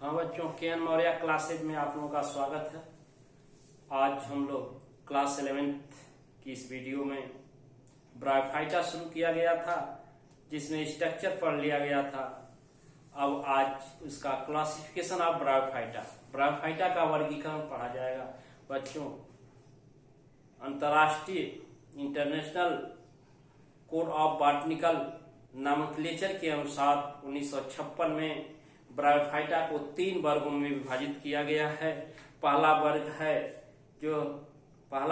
हाँ बच्चों, K. N.. Maurya classes में आप लोगों का स्वागत है। आज हम लोग क्लास 11th की इस वीडियो में ब्रायोफाइटा शुरू किया गया था, जिसमें स्ट्रक्चर पढ़ लिया गया था। अब आज उसका क्लासिफिकेशन ऑफ ब्रायोफाइटा का वर्गीकरण पढ़ा जाएगा। बच्चों, अंतर्राष्ट्रीय international code of botanical nomenclature के अनुसार 1956 में ब्रायोफाइटा को 3 वर्गों में विभाजित किया गया है। पहला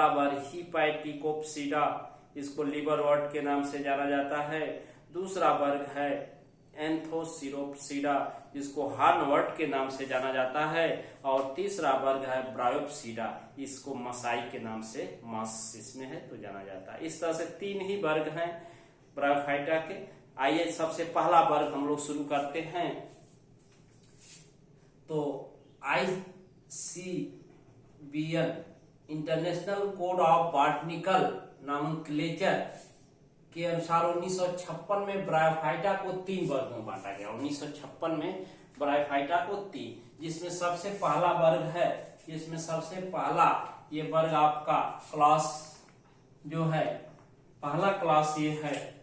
वर्ग हीपैटिकोप्सिडा, इसको लिवरवर्ट के नाम से जाना जाता है। दूसरा वर्ग है एंथोसिरोप्सिडा, जिसको हॉर्नवर्ट के नाम से जाना जाता है। और तीसरा वर्ग है ब्रायोप्सिडा, इसको मसाई के नाम से इसमें है तो जाना जाता है। इस तरह से 3 ही वर्ग हैं ब्रायोफाइटा के। आइए सबसे पहला वर्ग हम लोग शुरू करते हैं। तो ICBN international code of botanical nomenclature के अनुसार 1956 में ब्रायोफाइटा को 3 वर्गों में बांटा गया। 1956 में ब्रायोफाइटा को 3, जिसमें सबसे पहला वर्ग है, ये वर्ग आपका क्लास जो है, पहला क्लास ये है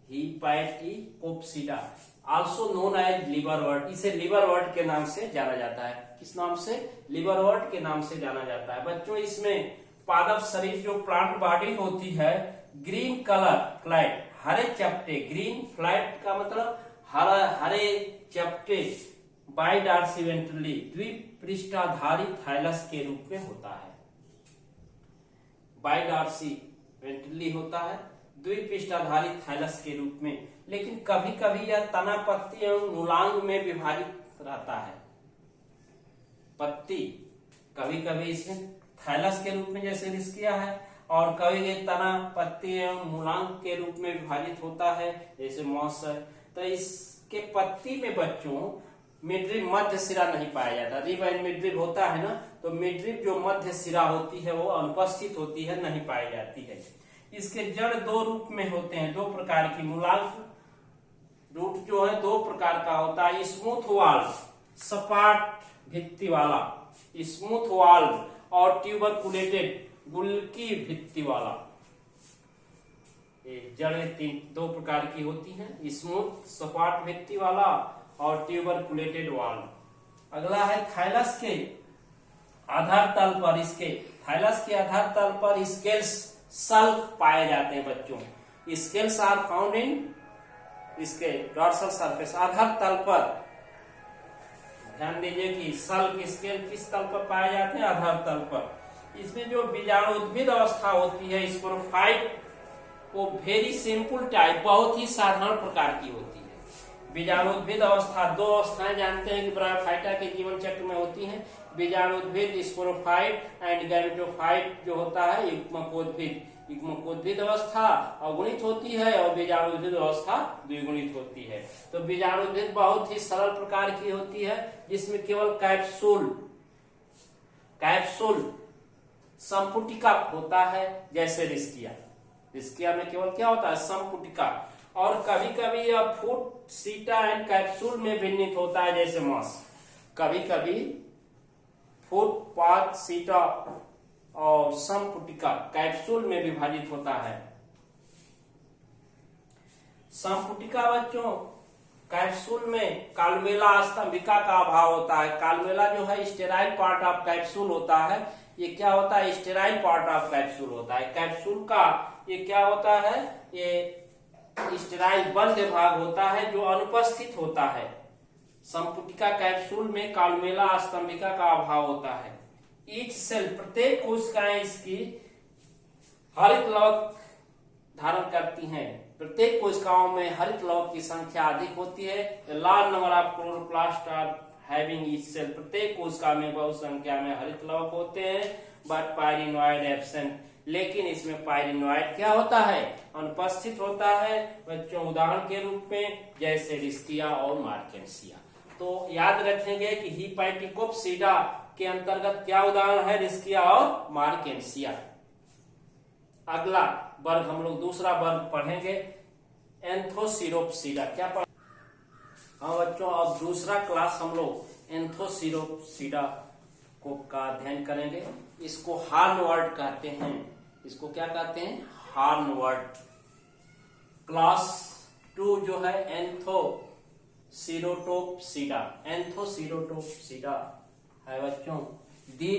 हीपैटिकोप्सिडा, आल्सो नोन एज लिवरवर्ट। इसे लिवरवर्ट के नाम से जाना जाता है। किस नाम से? लिवरवर्ट के नाम से जाना जाता है। बच्चों, इसमें पादप शरीर जो प्लांट बॉडी होती है, ग्रीन कलर फ्लैट, हरे चपटे, ग्रीन फ्लैट का मतलब हरे चपटे, बाइडॉर्सिवेंट्रली द्विपृष्ठाधारी थाइलस के रूप में होता है। बाइडॉर्सिवेंट्रली होता है, द्विपृष्ठाधारी थाइलस के रूप में। लेकिन कभी कभी यह तना, पत्ती एवं मूलांग में विभाजित रहता है। पत्ती कभी कभी इसमें थाइलस के रूप में जैसे रिस्किया है, और कभी ये तना, पत्ती एवं मूलांग के रूप में विभाजित होता है जैसे मॉस है। तो इसके पत्ती में बच्चों मिडरिप मध्य सिरा नहीं पाया जाता। रिब एंड मिडरिप होता है ना, तो मिडरिप जो मध्य सिरा होती है वो अनुपस्थित होती है, नहीं पाई जाती है। इसके जड़ 2 रूप में होते हैं, 2 प्रकार की। मूलांग रूट जो है 2 प्रकार का होता है, स्मूथ वाल्व, सपाट भित्ति वाला स्मूथ वाल्व, और ट्यूबरकुलेटेड, गुल्की भित्ति वाला। ये जड़ें 2 प्रकार की होती हैं, स्मूथ सपाट भित्ति वाला और ट्यूबरकुलेटेड वाल्व। अगला है थाइलस के आधार तल पर, थाइलस के आधार तल पर स्केल्स सल्क पाए जाते हैं। बच्चों, स्केल्स आर फाउंड इन इसके डॉर्सल सरफेस, आधार तल पर। ध्यान दीजिए कि सल्क स्केल किस तल पर पाए जाते हैं? आधार तल पर। इसमें जो बीजाणुद्भिद अवस्था होती है, स्पोरोफाइट, वो वेरी सिंपल टाइप, बहुत ही साधारण प्रकार की होती है। बीजाणुद्भिद अवस्था 2 अवस्थाएं जानते हैं कि ब्रायोफाइटा के जीवन चक्र में होती हैं। बीजाणुद्भिद स्पोरोफाइट एंड गैमेटोफाइट जो होता है, युग्मकोद्भिद अवस्था अगुणित होती है और बीजाणुद्भिद अवस्था द्विगुणित होती है। तो बीजाणुद्भिद बहुत ही सरल प्रकार की होती है, जिसमें केवल कैप्सूल संपुटिका होता है, जैसे रिस्किया में केवल क्या होता है? संपुटिका। और कभी कभी यह फूट, सीटा एंड कैप्सूल में भिन्नित होता है, जैसे मॉस। कभी कभी फूट, पात, सीटा और संपुटिका कैप्सूल में विभाजित होता है। संपुटिका बच्चों, कैप्सूल में कालमेला स्तंभिका का अभाव होता है। कालमेला जो है स्टेराइल पार्ट ऑफ कैप्सूल होता है। ये क्या होता है? स्टेराइल पार्ट ऑफ कैप्सूल होता है। कैप्सूल का ये क्या होता है? ये स्टेराइल बंद भाग होता है जो अनुपस्थित होता है। संपुटिका कैप्सूल में कालमेला स्तंभिका का अभाव होता है। ईच सेल, प्रत्येक कोशिकाएं इसकी हरित लवक धारण करती हैं। प्रत्येक कोशिकाओं में हरित लवक की संख्या अधिक होती है। Large number of chloroplast are having each cell, प्रत्येक कोशिका में बहुत संख्या में हरित लवक होते हैं। बट पायरिनोइड एब्सेंट, लेकिन इसमें पायरिनोइड क्या होता है? अनुपस्थित होता है। बच्चों, उदाहरण के रूप में जैसे रिस्किया और मार्केंसिया। तो याद रखेंगे कि हीपैटिकोप्सिडा के अंतर्गत क्या उदाहरण है? रिस्किया और मार्केंसिया। अगला वर्ग हम लोग दूसरा वर्ग पढ़ेंगे एंथोसिरोप्सिडा। क्या पढ़ हाँ बच्चों, अब दूसरा क्लास हम लोग एंथोसिरोप्सिडा को का अध्ययन करेंगे। इसको हार्नवर्ड कहते हैं। इसको क्या कहते हैं? हार्नवर्ड। क्लास 2 जो है एंथोसिरोटोप्सिडा। एंथोसिरोटोप्सिडा है बच्चों। दी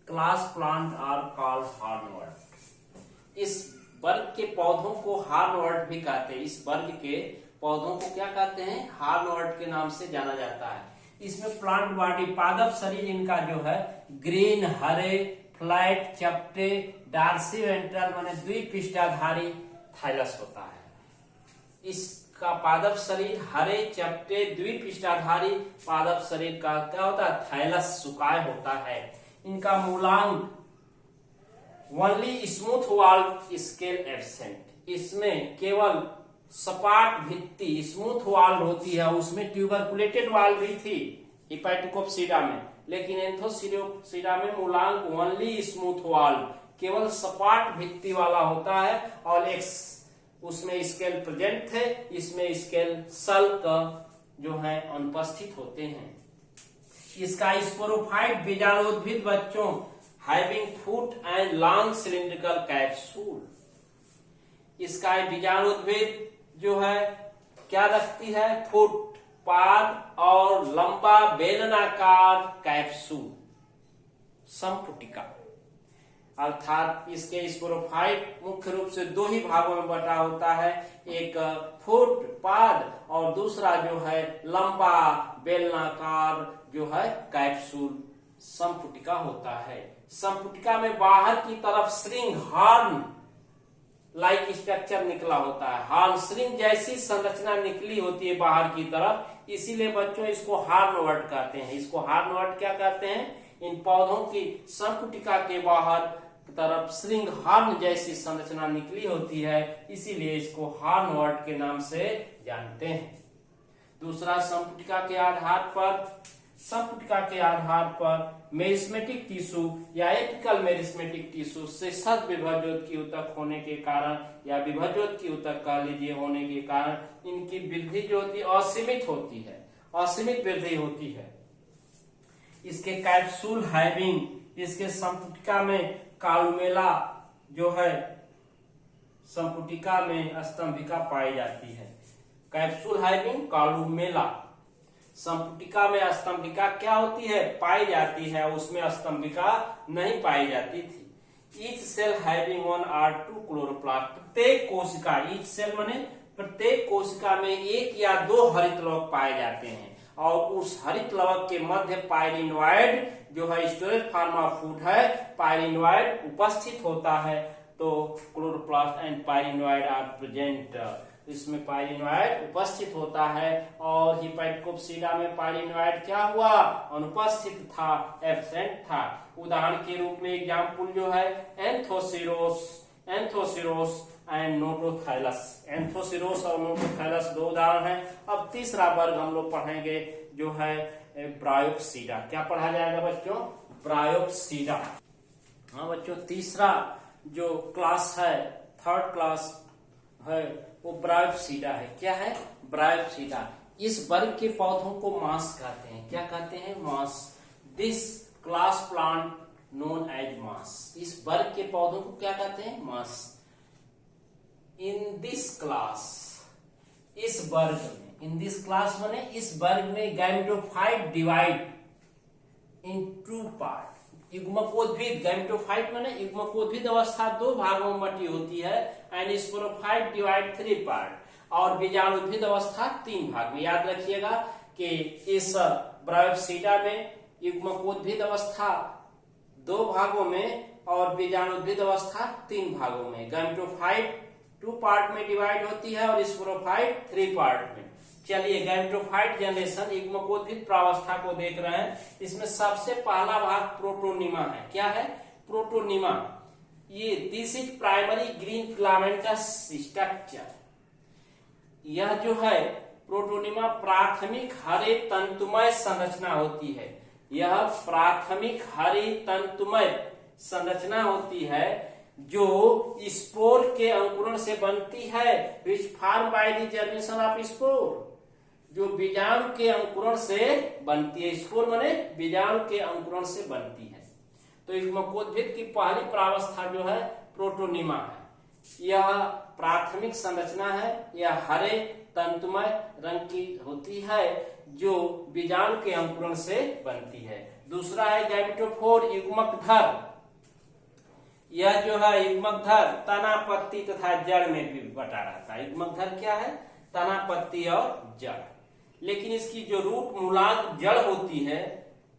क्लास प्लांट आर कॉल्ड हार्नवर्ड। इस वर्ग के पौधों को हार्नवर्ड भी कहते हैं। इस वर्ग के पौधों को क्या कहते हैं? हार्नवर्ड के नाम से जाना जाता है। इसमें प्लांट बॉडी, पादप शरीर इनका जो है ग्रीन, हरे, फ्लैट, चपटे, डार्सी वेंट्रल माने द्विपृष्ठाधारी थाइलस होता है। इसका पादप शरीर हरे, चपटे, द्विपृष्ठाधारी पादप शरीर का क्या होता है? थाइलस सुकाय होता है। इनका मूलांग only smooth wall scale absent. इसमें केवल सपाट भित्ति स्मूथ वॉल होती है। उसमें ट्यूबरकुलेटेड वॉल भी थी हिपैटिकोप्सिडा में, लेकिन एंथोसिरोप्सिडा में मूलांग ओनली स्मूथ वॉल, केवल सपाट भित्ति वाला होता है। और एक उसमें स्केल प्रेजेंट थे। इसमें स्केल सल्क जो है अनुपस्थित होते हैं। इसका स्पोरोफाइट बीजाणुउद्भिद बच्चों having foot and long cylindrical capsule. इसका बीजाणुउद्भिद जो है क्या रखती है? फुट, पाद और लंबा बेलनाकार कैप्सूल, संपुटिका। अर्थात इसके स्पोरोफाइट मुख्य रूप से 2 ही भागों में बटा होता है। एक फुट, पाद और दूसरा जो है लंबा बेलनाकार जो है कैप्सूल, संपुटिका होता है। संपुटिका में बाहर की तरफ श्रिंग हॉर्न लाइक स्ट्रक्चर निकला होता है। हॉर्न श्रिंग जैसी संरचना निकली होती है बाहर की तरफ, इसीलिए बच्चों इसको हार्नवर्ड कहते हैं। इसको हार्नवर्ड क्या कहते हैं? इन पौधों की संपुटिका के बाहर तरफ श्रिंग हॉर्न जैसी संरचना निकली होती है, इसीलिए इसको हार्नवर्ड के नाम से जानते हैं। दूसरा, संपुटिका के आधार पर मेरिस्मेटिक टिश्यू या एपिकल मेरिस्मेटिक टिश्यू से सद विभज्योत ऊतक होने के कारण या विभज्योत ऊतक कह लीजिए होने के कारण इनकी वृद्धि जो होती है असीमित होती है, असीमित वृद्धि होती है। इसके कैप्सूल हैविंग, इसके संपुटिका में कालुमेला जो है संपुटिका में स्तंभिका पाई जाती है। कैप्सूल हैविंग कालुमेला, संपुटिका में स्तंभिका क्या होती है? पाई जाती है। उसमें स्तंभिका नहीं पाई जाती थी। Each cell having 1 or 2 chloroplast. प्रत्येक कोशिका, ईच सेल माने प्रत्येक कोशिका में 1 या 2 हरित लवक पाए जाते हैं। और उस हरित लवक के मध्य पाइलिनोइड जो है स्टोरेज फॉर्म ऑफ फूड है, पाइलिनोइड उपस्थित होता है। तो क्लोरोप्लास्ट एंड पाइलिनोइड आर प्रेजेंट। इसमें पाइलिनोइड उपस्थित होता है। और हिपैटिकोप्सिडा में पाइलिनोइड क्या हुआ? अनुपस्थित था, एब्सेंट था। उदाहरण के रूप में एग्जाम्पल जो है एंथोसिरोस एंड नोटोथाइलस। एंथोसिरोस और नोटोथाइलस 2 उदाहरण हैं। अब तीसरा वर्ग हम लोग पढ़ेंगे जो है ब्रायोप्सिडा। क्या पढ़ा जाएगा बच्चों? ब्रायोप्सिडा। हाँ बच्चों, तीसरा जो क्लास है, 3rd क्लास है, वो ब्रायोप्सिडा है। क्या है? ब्रायोप्सिडा। इस वर्ग के पौधों को मास कहते हैं। क्या कहते हैं? Moss. This class plant known as moss. इस वर्ग के पौधों को क्या कहते हैं? मास। इन दिस क्लास, इस वर्ग में, इन दिस क्लास माने इस वर्ग में गैमेटोफाइट डिवाइड इन 2 पार्ट। युग्मकोद्भिद, गैमेटोफाइट माने युग्मकोद्भिद अवस्था 2 भागों में बटी होती है। And sporophyte divide 3 part. और बीजाणुद्भिद अवस्था 3 भाग में। याद रखिएगा कि इस ब्रायोप्सिडा में युग्मकोद्भिद अवस्था 2 भागों में और बीजाणुद्भिद अवस्था 3 भागों में। गैमेटोफाइट 2 पार्ट में डिवाइड होती है और स्पोरोफाइट 3 पार्ट में। चलिए, गैमेटोफाइट जनरेशन युग्मकोद्भिद प्रावस्था को देख रहे हैं। इसमें सबसे पहला भाग प्रोटोनिमा है। क्या है? प्रोटोनिमा। ये this is primary green filamentous structure. यह जो है प्रोटोनिमा प्राथमिक हरे तंतुमय संरचना होती है। यह प्राथमिक हरी तंतुमय संरचना होती है जो स्पोर के अंकुरण से बनती है, which form by the germination of spore, जो बीजाणु के अंकुरण से बनती है। स्पोर माने बीजाणु के अंकुरण से बनती है। तो युग्मकोद्भिद की पहली प्रावस्था जो है प्रोटोनिमा है। यह प्राथमिक संरचना है, यह हरे तंतुमय रंग की होती है जो बीजाणु के अंकुरण से बनती है। दूसरा है गैमेटोफोर युग्मकधर। यह जो है युग्मकधर तना, पत्ती तथा जड़ में भी बटा रहता है। युग्मकधर क्या है? तना, पत्ती और जड़। लेकिन इसकी जो रूट मूलांक जड़ होती है,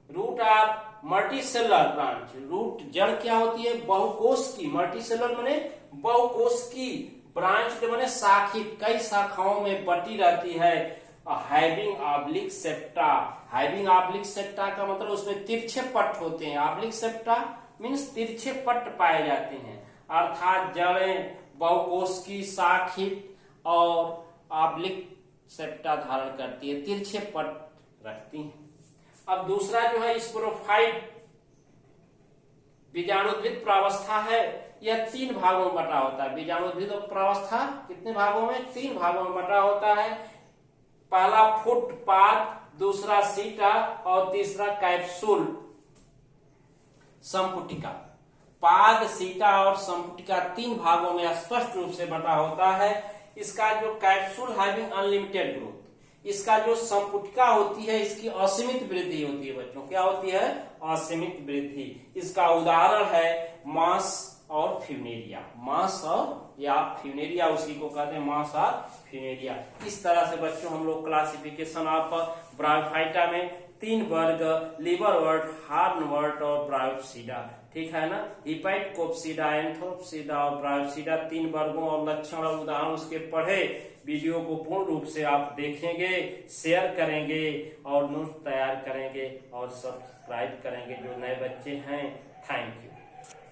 root of multicellular branch, root जड़ क्या होती है? बहुकोश की। मल्टीसेलुलर माने बहुकोश की, ब्रांच माने शाखित, कई शाखाओं में बटी रहती है। Having oblique septa. Having oblique septa का मतलब उसमें तिरछे पट्ट होते हैं। ऑब्लिक सेप्टा मीन्स तिरछे पट्ट पाए जाते हैं, अर्थात जड़ें बहुकोश की, शाखित और ऑब्लिक सेप्टा धारण करती है, तिरछे पट्ट रखती हैं। अब दूसरा जो है स्पोरोफाइट बीजाणुद्भिद प्रावस्था है। यह 3 भागों में बटा होता है। बीजाणुद्भिद प्रावस्था कितने भागों में? 3 भागों में बटा होता है। पहला फुट पाद, दूसरा सीटा और तीसरा कैप्सूल संपुटिका। पाद, सीटा और संपुटिका 3 भागों में स्पष्ट रूप से बटा होता है। इसका जो कैप्सूल हैविंग अनलिमिटेड ग्रोथ, इसका जो संपुटिका होती है इसकी असीमित वृद्धि होती है बच्चों। क्या होती है? असीमित वृद्धि। इसका उदाहरण है मांस और फ्यूनेरिया। मांस और या फ्यूनेरिया उसी को कहते हैं, मांस और फ्यूनेरिया। इस तरह से बच्चों हम लोग क्लासिफिकेशन ऑफ ब्रायोफाइटा में 3 वर्ग, लीवरवर्ट, हार्नवर्ट और ब्रायोप्सिडा, ठीक है ना। हिपैटकोप्सिडा, एंथ्रोप्सिडा और ब्रायोप्सिडा 3 वर्गों और लक्षण और उदाहरण उसके पढ़े। वीडियो को पूर्ण रूप से आप देखेंगे, शेयर करेंगे और नोट तैयार करेंगे और सब्सक्राइब करेंगे जो नए बच्चे हैं। Thank you.